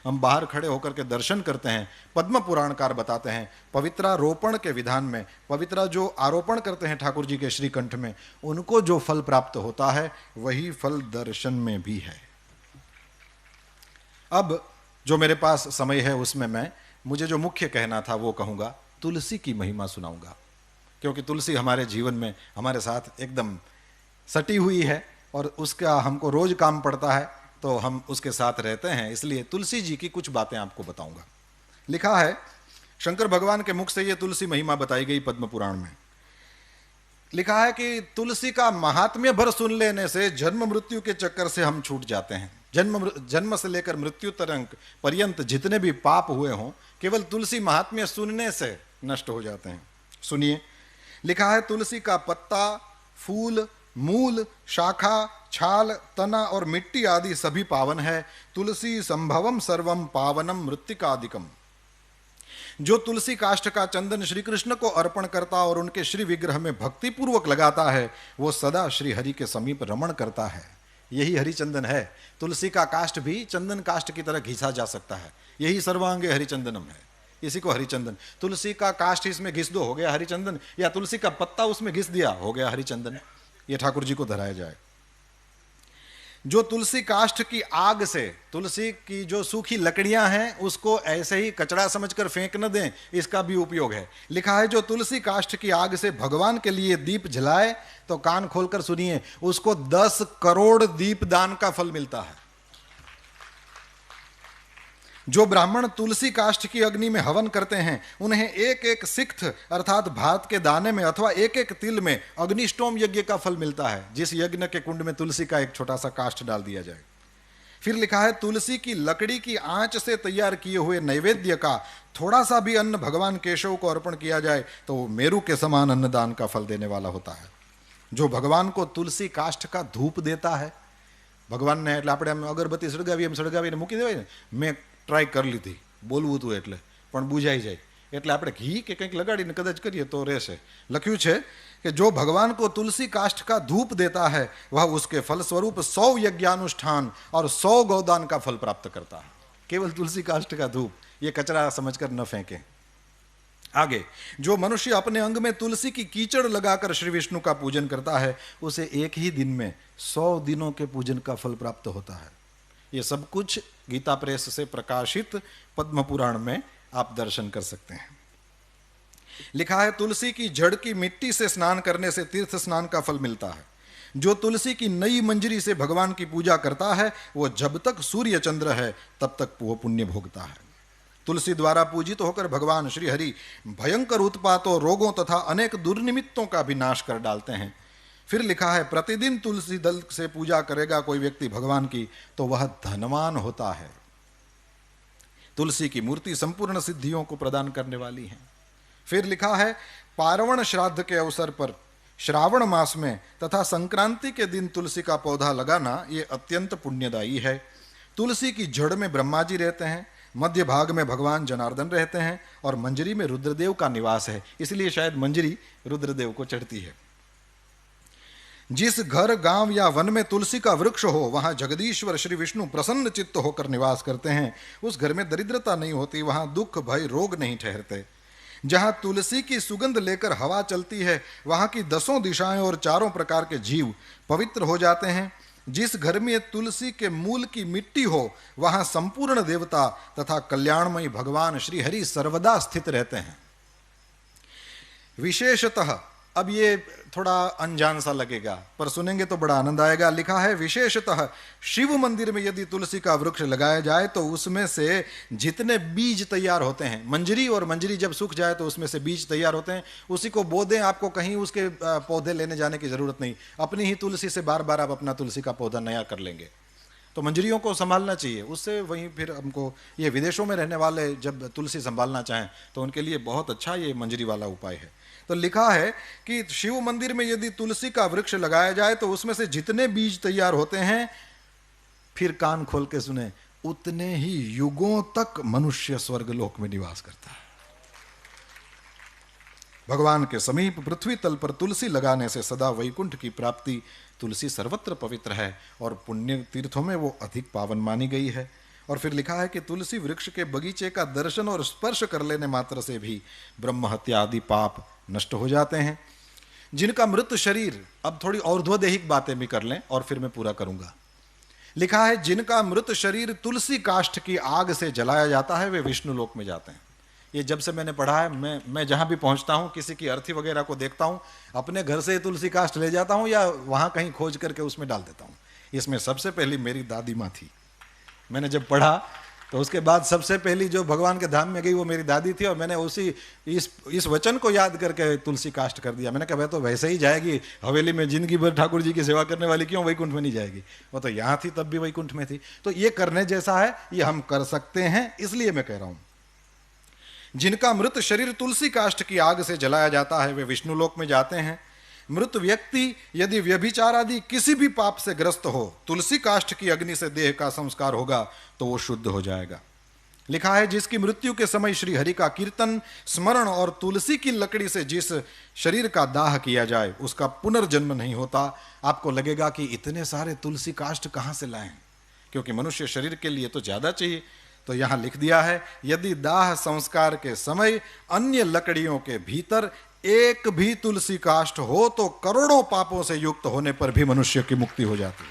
हम बाहर खड़े होकर के दर्शन करते हैं। पद्म पुराणकार बताते हैं पवित्रारोपण के विधान में, पवित्रा जो आरोपण करते हैं ठाकुर जी के श्रीकंठ में, उनको जो फल प्राप्त होता है वही फल दर्शन में भी है। अब जो मेरे पास समय है उसमें मुझे जो मुख्य कहना था वो कहूँगा, तुलसी की महिमा सुनाऊंगा, क्योंकि तुलसी हमारे जीवन में हमारे साथ एकदम सटी हुई है और उसका हमको रोज काम पड़ता है, तो हम उसके साथ रहते हैं, इसलिए तुलसी जी की कुछ बातें आपको बताऊंगा। लिखा है, शंकर भगवान के मुख से ये तुलसी महिमा बताई गई पद्म पुराण में। लिखा है कि तुलसी का महात्म्य भर सुन लेने से जन्म मृत्यु के चक्कर से हम छूट जाते हैं। जन्म से लेकर मृत्यु तक पर्यंत जितने भी पाप हुए हों, केवल तुलसी महात्म्य सुनने से नष्ट हो जाते हैं। सुनिए, लिखा है, तुलसी का पत्ता, फूल, मूल, शाखा, छाल, तना और मिट्टी आदि सभी पावन है। तुलसी संभवम सर्वम पावनम मृत्तिकादिकम। जो तुलसी काष्ठ का चंदन श्री कृष्ण को अर्पण करता और उनके श्री विग्रह में भक्ति पूर्वक लगाता है, वो सदा श्री हरि के समीप रमण करता है। यही हरिचंदन है। तुलसी का काष्ठ भी चंदन काष्ठ की तरह घिसा जा सकता है। यही सर्वांगे हरिचंदनम है, इसी को हरिचंदन। तुलसी का काष्ठ इसमें घिस दो, हो गया हरिचंदन, या तुलसी का पत्ता उसमें घिस दिया, हो गया हरिचंदन। ये ठाकुर जी को धराया जाए। जो तुलसी काष्ठ की आग से, तुलसी की जो सूखी लकड़ियां हैं उसको ऐसे ही कचरा समझकर फेंक न दें, इसका भी उपयोग है। लिखा है, जो तुलसी काष्ठ की आग से भगवान के लिए दीप जलाए, तो कान खोलकर सुनिए, उसको 10 करोड़ दीप दान का फल मिलता है। जो ब्राह्मण तुलसी काष्ठ की अग्नि में हवन करते हैं, उन्हें एक एक सिक्त अर्थात भात के दाने में अथवा एक एक तिल में अग्निष्टोम यज्ञ का फल मिलता है, जिस यज्ञ के कुंड में तुलसी का एक छोटा सा काष्ठ डाल दिया जाए। फिर लिखा है, तुलसी की लकड़ी की आंच से तैयार किए हुए नैवेद्य का थोड़ा सा भी अन्न भगवान केशव को अर्पण किया जाए तो वो मेरु के समान अन्नदान का फल देने वाला होता है। जो भगवान को तुलसी काष्ठ का धूप देता है, भगवान ने એટલે આપણે અગરબત્તી સળગાવી એમ સળગાવીને મૂકી દેવાય ને, મેં ટ્રાય કરી લીધી બોલવું હતું એટલે, પણ બુઝાઈ જાય, એટલે આપણે ઘી કે કંઈક લગાડીને કદાચ કરીએ તો રહેશે। લખ્યું છે कि जो भगवान को तुलसी काष्ठ का धूप देता है वह उसके फल स्वरूप 100 यज्ञानुष्ठान और 100 गौदान का फल प्राप्त करता है। केवल तुलसी काष्ठ का धूप, ये कचरा समझकर न फेंकें। आगे, जो मनुष्य अपने अंग में तुलसी की कीचड़ लगाकर श्री विष्णु का पूजन करता है, उसे एक ही दिन में 100 दिनों के पूजन का फल प्राप्त होता है। ये सब कुछ गीता प्रेस से प्रकाशित पद्म पुराण में आप दर्शन कर सकते हैं। लिखा है, तुलसी की जड़ की मिट्टी से स्नान करने से तीर्थ स्नान का फल मिलता है। जो तुलसी की नई मंजरी से भगवान की पूजा करता है, वो जब तक सूर्य चंद्र है तब तक वो पुण्य भोगता है। तुलसी द्वारा पूजित होकर भगवान श्री हरि भयंकर उत्पातों, रोगों तथा अनेक दुर्निमित्तों का भी नाश कर डालते हैं। फिर लिखा है, प्रतिदिन तुलसी दल से पूजा करेगा कोई व्यक्ति भगवान की तो वह धनवान होता है। तुलसी की मूर्ति संपूर्ण सिद्धियों को प्रदान करने वाली है। फिर लिखा है, पार्वण श्राद्ध के अवसर पर श्रावण मास में तथा संक्रांति के दिन तुलसी का पौधा लगाना ये अत्यंत पुण्यदायी है। तुलसी की जड़ में ब्रह्मा जी रहते हैं, मध्य भाग में भगवान जनार्दन रहते हैं और मंजरी में रुद्रदेव का निवास है, इसलिए शायद मंजरी रुद्रदेव को चढ़ती है। जिस घर, गांव या वन में तुलसी का वृक्ष हो, वहां जगदीश्वर श्री विष्णु प्रसन्न चित्त होकर निवास करते हैं। उस घर में दरिद्रता नहीं होती, वहां दुख भय रोग नहीं ठहरते। जहां तुलसी की सुगंध लेकर हवा चलती है, वहां की 10 दिशाएं और 4 प्रकार के जीव पवित्र हो जाते हैं। जिस घर में तुलसी के मूल की मिट्टी हो, वहां संपूर्ण देवता तथा कल्याणमयी भगवान श्री हरि सर्वदा स्थित रहते हैं। विशेषतः, अब ये थोड़ा अनजान सा लगेगा पर सुनेंगे तो बड़ा आनंद आएगा। लिखा है, विशेषतः शिव मंदिर में यदि तुलसी का वृक्ष लगाया जाए तो उसमें से जितने बीज तैयार होते हैं, मंजरी और मंजरी जब सूख जाए तो उसमें से बीज तैयार होते हैं, उसी को बो दें, आपको कहीं उसके पौधे लेने जाने की जरूरत नहीं। अपनी ही तुलसी से बार बार आप अपना तुलसी का पौधा नया कर लेंगे। तो मंजरियों को संभालना चाहिए, उससे वहीं फिर हमको, ये विदेशों में रहने वाले जब तुलसी संभालना चाहें तो उनके लिए बहुत अच्छा ये मंजरी वाला उपाय है। तो लिखा है कि शिव मंदिर में यदि तुलसी का वृक्ष लगाया जाए तो उसमें से जितने बीज तैयार होते हैं, फिर कान खोल के सुने, उतने ही युगों तक मनुष्य स्वर्गलोक में निवास करता है। भगवान के समीप पृथ्वी तल पर तुलसी लगाने से सदा वैकुंठ की प्राप्ति। तुलसी सर्वत्र पवित्र है और पुण्य तीर्थों में वो अधिक पावन मानी गई है। और फिर लिखा है कि तुलसी वृक्ष के बगीचे का दर्शन और स्पर्श कर लेने मात्र से भी ब्रह्म हत्या आदि पाप नष्ट हो जाते हैं। जिनका मृत शरीर, अब थोड़ी और्ध्वदेहिक बातें भी कर लें और फिर मैं पूरा करूंगा। लिखा है जिनका मृत शरीर तुलसी काष्ठ की आग से जलाया जाता है वे विष्णु लोक में जाते हैं। ये जब से मैंने पढ़ा है, मैं जहां भी पहुंचता हूं, किसी की अर्थी वगैरह को देखता हूं, अपने घर से तुलसी काष्ठ ले जाता हूं या वहां कहीं खोज करके उसमें डाल देता हूं। इसमें सबसे पहली मेरी दादी माँ थी। मैंने जब पढ़ा तो उसके बाद सबसे पहली जो भगवान के धाम में गई वो मेरी दादी थी, और मैंने उसी इस वचन को याद करके तुलसी काष्ठ कर दिया। मैंने कहा तो वैसे ही जाएगी हवेली में जिंदगी भर ठाकुर जी की सेवा करने वाली, क्यों वैकुंठ में नहीं जाएगी? वो तो यहाँ थी तब भी वैकुंठ में थी। तो ये करने जैसा है, ये हम कर सकते हैं, इसलिए मैं कह रहा हूं। जिनका मृत शरीर तुलसी काष्ठ की आग से जलाया जाता है वे विष्णु लोक में जाते हैं। मृत व्यक्ति यदि व्यभिचार आदि किसी भी पाप से ग्रस्त हो, तुलसी काष्ठ की अग्नि से देह का संस्कार होगा तो वो शुद्ध हो जाएगा। लिखा है जिसकी मृत्यु के समय श्री हरि का कीर्तन, स्मरण और तुलसी की लकड़ी से जिस शरीर का दाह किया जाए उसका पुनर्जन्म नहीं होता। आपको लगेगा कि इतने सारे तुलसी काष्ठ कहां से लाएं, क्योंकि मनुष्य शरीर के लिए तो ज्यादा चाहिए। तो यहां लिख दिया है यदि दाह संस्कार के समय अन्य लकड़ियों के भीतर एक भी तुलसी काष्ठ हो तो करोड़ों पापों से युक्त होने पर भी मनुष्य की मुक्ति हो जाती है।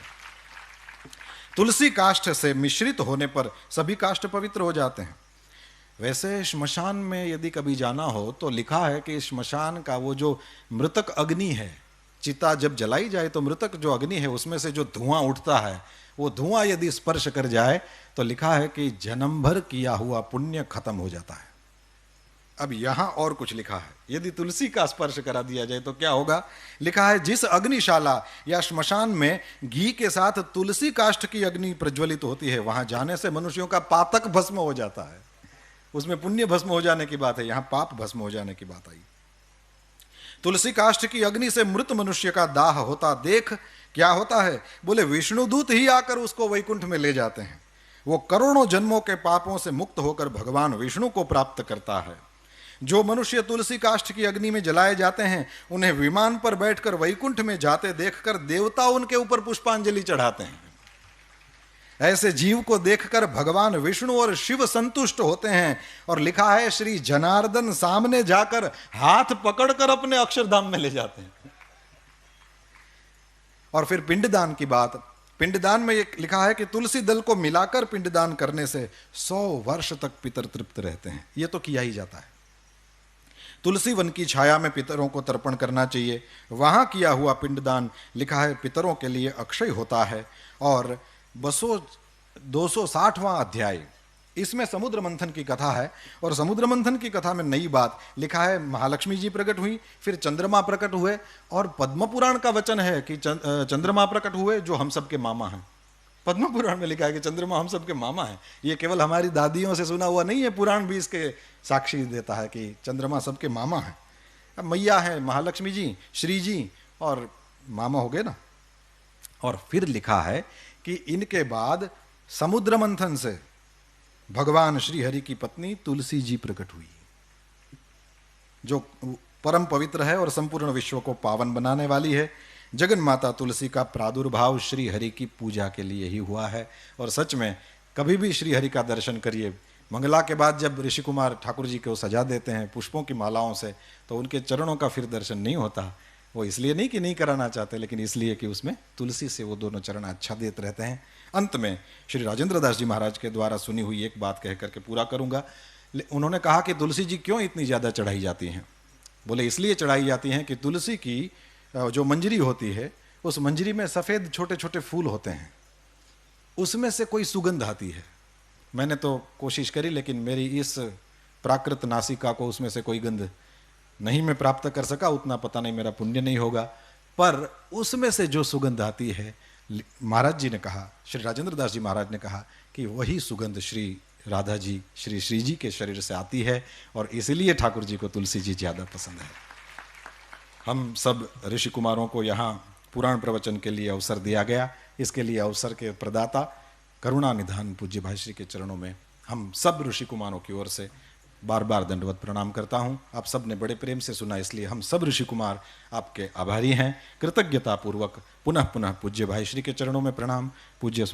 तुलसी काष्ठ से मिश्रित होने पर सभी काष्ठ पवित्र हो जाते हैं। वैसे श्मशान में यदि कभी जाना हो तो लिखा है कि श्मशान का वो जो मृतक अग्नि है, चिता जब जलाई जाए तो मृतक जो अग्नि है उसमें से जो धुआं उठता है, वो धुआं यदि स्पर्श कर जाए तो लिखा है कि जन्म भर किया हुआ पुण्य खत्म हो जाता है। अब यहां और कुछ लिखा है, यदि तुलसी का स्पर्श करा दिया जाए तो क्या होगा? लिखा है जिस अग्निशाला या श्मशान में घी के साथ तुलसी काष्ठ की अग्नि प्रज्वलित होती है वहां जाने से मनुष्यों का पातक भस्म हो जाता है। उसमें पुण्य भस्म हो जाने की बात है, यहां पाप भस्म हो जाने की बात आई। तुलसी काष्ठ की अग्नि से मृत मनुष्य का दाह होता देख क्या होता है? बोले विष्णुदूत ही आकर उसको वैकुंठ में ले जाते हैं। वो करोड़ों जन्मों के पापों से मुक्त होकर भगवान विष्णु को प्राप्त करता है। जो मनुष्य तुलसी काष्ठ की अग्नि में जलाए जाते हैं उन्हें विमान पर बैठकर वैकुंठ में जाते देखकर देवता उनके ऊपर पुष्पांजलि चढ़ाते हैं। ऐसे जीव को देखकर भगवान विष्णु और शिव संतुष्ट होते हैं, और लिखा है श्री जनार्दन सामने जाकर हाथ पकड़कर अपने अक्षरधाम में ले जाते हैं। और फिर पिंडदान की बात, पिंडदान में लिखा है कि तुलसी दल को मिलाकर पिंडदान करने से 100 वर्ष तक पितर तृप्त रहते हैं। यह तो किया ही जाता है। तुलसी वन की छाया में पितरों को तर्पण करना चाहिए। वहां किया हुआ पिंडदान लिखा है पितरों के लिए अक्षय होता है। और 260वां अध्याय, इसमें समुद्र मंथन की कथा है, और समुद्र मंथन की कथा में नई बात लिखा है महालक्ष्मी जी प्रकट हुई, फिर चंद्रमा प्रकट हुए, और पद्म पुराण का वचन है कि चंद्रमा प्रकट हुए जो हम सबके मामा हैं। पद्म पुराण में लिखा है कि चंद्रमा हम सबके मामा हैं। ये केवल हमारी दादियों से सुना हुआ नहीं है, पुराण भी इसके साक्षी देता है कि चंद्रमा सबके मामा हैं। अब मैया है महालक्ष्मी जी, श्री जी, और मामा हो गए ना। और फिर लिखा है कि इनके बाद समुद्र मंथन से भगवान श्री हरि की पत्नी तुलसी जी प्रकट हुई, जो परम पवित्र है और संपूर्ण विश्व को पावन बनाने वाली है। जगन माता तुलसी का प्रादुर्भाव श्री हरि की पूजा के लिए ही हुआ है। और सच में कभी भी श्री हरि का दर्शन करिए, मंगला के बाद जब ऋषि कुमार ठाकुर जी को सजा देते हैं पुष्पों की मालाओं से, तो उनके चरणों का फिर दर्शन नहीं होता। वो इसलिए नहीं कि नहीं कराना चाहते, लेकिन इसलिए कि उसमें तुलसी से वो दोनों चरण आच्छादित रहते हैं। अंत में श्री राजेंद्र दास जी महाराज के द्वारा सुनी हुई एक बात कह करके पूरा करूंगा। उन्होंने कहा कि तुलसी जी क्यों इतनी ज़्यादा चढ़ाई जाती हैं? बोले इसलिए चढ़ाई जाती हैं कि तुलसी की जो मंजरी होती है, उस मंजरी में सफ़ेद छोटे छोटे फूल होते हैं, उसमें से कोई सुगंध आती है। मैंने तो कोशिश करी, लेकिन मेरी इस प्राकृत नासिका को उसमें से कोई गंध नहीं मैं प्राप्त कर सका। उतना पता नहीं, मेरा पुण्य नहीं होगा। पर उसमें से जो सुगंध आती है, महाराज जी ने कहा, श्री राजेंद्र दास जी महाराज ने कहा कि वही सुगंध श्री राधा जी, श्री श्री जी के शरीर से आती है, और इसीलिए ठाकुर जी को तुलसी जी ज़्यादा पसंद है। हम सब ऋषि कुमारों को यहाँ पुराण प्रवचन के लिए अवसर दिया गया। इसके लिए अवसर के प्रदाता करुणा निधान पूज्य भाई श्री के चरणों में हम सब ऋषि कुमारों की ओर से बार बार दंडवत प्रणाम करता हूँ। आप सब ने बड़े प्रेम से सुना, इसलिए हम सब ऋषि कुमार आपके आभारी हैं। कृतज्ञता पूर्वक पुनः पुनः पूज्य भाई श्री के चरणों में प्रणाम। पूज्य